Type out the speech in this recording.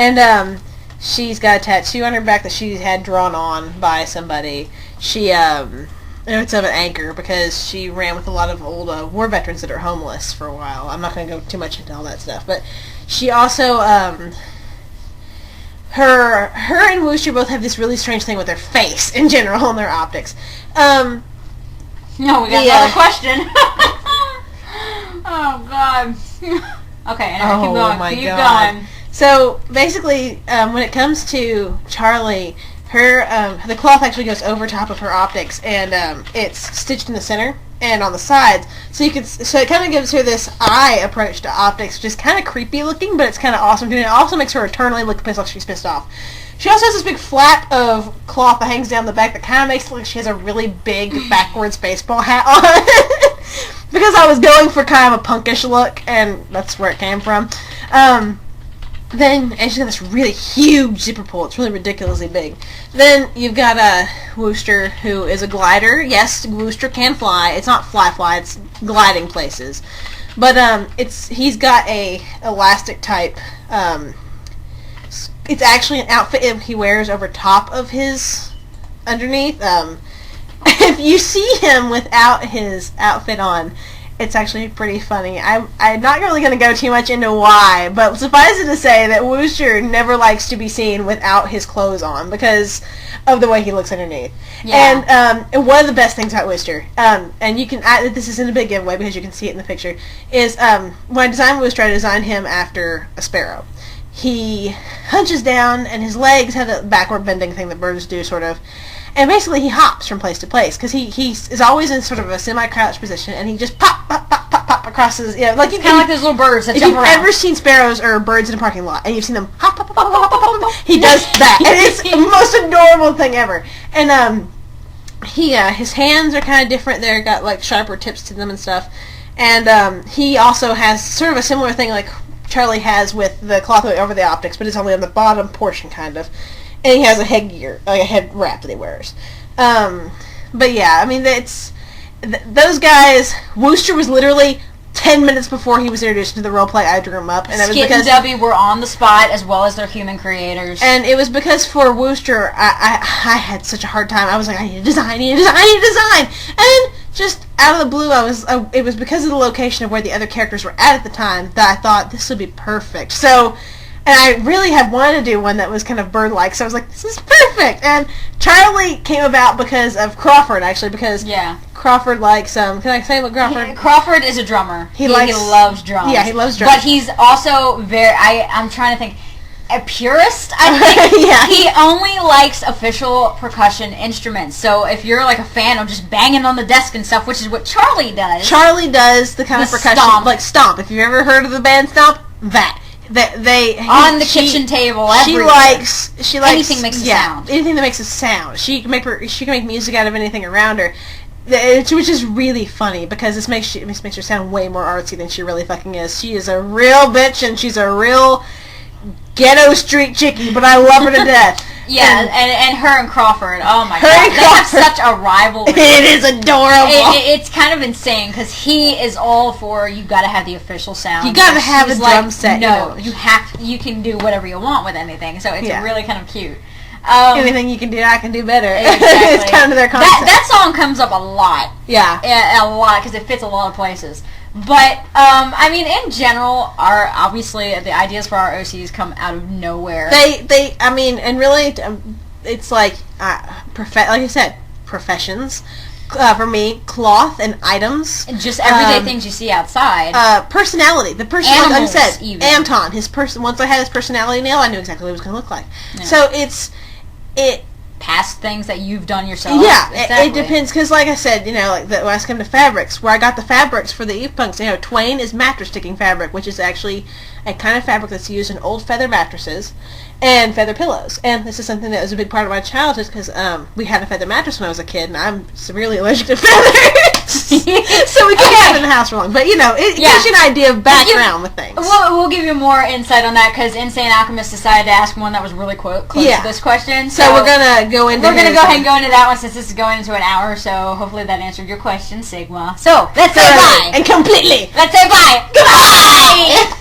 And she's got a tattoo on her back that she had drawn on by somebody. She it's of an anchor because she ran with a lot of old war veterans that are homeless for a while. I'm not going to go too much into all that stuff, but she also her and Wooster both have this really strange thing with their face in general and their optics. No, we got another question. Oh God. Okay, anyway, keep going. Keep going. So basically, when it comes to Charlie, her the cloth actually goes over top of her optics, and it's stitched in the center and on the sides, so it kind of gives her this eye approach to optics, which is kind of creepy looking, but it's kind of awesome. And it also makes her eternally look pissed like she's pissed off. She also has this big flap of cloth that hangs down the back that kind of makes it look like she has a really big backwards baseball hat on. Because I was going for kind of a punkish look, and that's where it came from. And she's got this really huge zipper pull. It's really ridiculously big. Then you've got Wooster, who is a glider. Yes, Wooster can fly. It's not fly, it's gliding places. But he's got a elastic type. It's actually an outfit he wears over top of his underneath. If you see him without his outfit on, it's actually pretty funny. I'm not really going to go too much into why, but suffice it to say that Wooster never likes to be seen without his clothes on because of the way he looks underneath. Yeah. And one of the best things about Wooster, and you can this isn't a big giveaway because you can see it in the picture, is when I designed Wooster, I designed him after a sparrow. He hunches down, and his legs have that backward bending thing that birds do, sort of. And basically, he hops from place to place because he is always in sort of a semi-crouched position, and he just pop across his, like it's kind of like those little birds that jump around. If you've ever seen sparrows or birds in a parking lot, and you've seen them hop, he does that, and it's the most adorable thing ever. And his hands are kind of different. They've got like sharper tips to them and stuff. And he also has sort of a similar thing like Charlie has with the cloth over the optics, but it's only on the bottom portion, kind of. And he has a headgear, like a head wrap that he wears. But yeah, I mean, those guys. Wooster was literally 10 minutes before he was introduced to the roleplay. I drew him up, and it was Skit because and Debbie were on the spot as well as their human creators. And it was because for Wooster, I had such a hard time. I was like, I need to design. And then just out of the blue, it was because of the location of where the other characters were at the time that I thought this would be perfect. So. And I really had wanted to do one that was kind of bird-like, so I was like, this is perfect! And Charlie came about because of Crawford, actually, because Crawford likes, can I say what Crawford... Crawford is a drummer. He loves drums. Yeah, he loves drums. But he's also I'm trying to think, a purist, I think. Yeah. He only likes official percussion instruments, so if you're like a fan of just banging on the desk and stuff, which is what Charlie does... Charlie does the kind of percussion... Stomp. Like Stomp. If you've ever heard of the band Stomp, that... on the kitchen table. She likes anything makes a sound. Anything that makes a sound. She can make music out of anything around her, which is really funny because this makes her sound way more artsy than she really fucking is. She is a real bitch and she's a real ghetto street chickie, but I love her to death. Yeah, and her and Crawford, oh my god, they have such a rivalry. It is adorable. It's kind of insane because he is all for you got to have the official sound. You got to have a drum set. No, you can do whatever you want with anything. So it's really kind of cute. Anything you can do, I can do better. Exactly. It's kind of their concept. That song comes up a lot. Yeah, a lot because it fits a lot of places. But, I mean, in general, obviously, the ideas for our OCs come out of nowhere. I mean, and really, it's like, like I said, professions. For me, cloth and items. And just everyday things you see outside. Personality. The person, like I said, even. Anton, once I had his personality nailed, I knew exactly what it was going to look like. Yeah. So past things that you've done yourself. Yeah, exactly. It depends, because like I said, when I come to fabrics, where I got the fabrics for the Eve Punks, Twain is mattress sticking fabric, which is actually a kind of fabric that's used in old feather mattresses and feather pillows. And this is something that was a big part of my childhood, because we had a feather mattress when I was a kid, and I'm severely allergic to feathers. So we can't have it in the house for long. But, it gives you an idea of background with things. We'll give you more insight on that, because Insane Alchemist decided to ask one that was really close to this question. So we're going to go into go ahead and go into that one, since this is going into an hour, so hopefully that answered your question, Sigma. So, let's say bye. And completely. Let's say bye. Goodbye.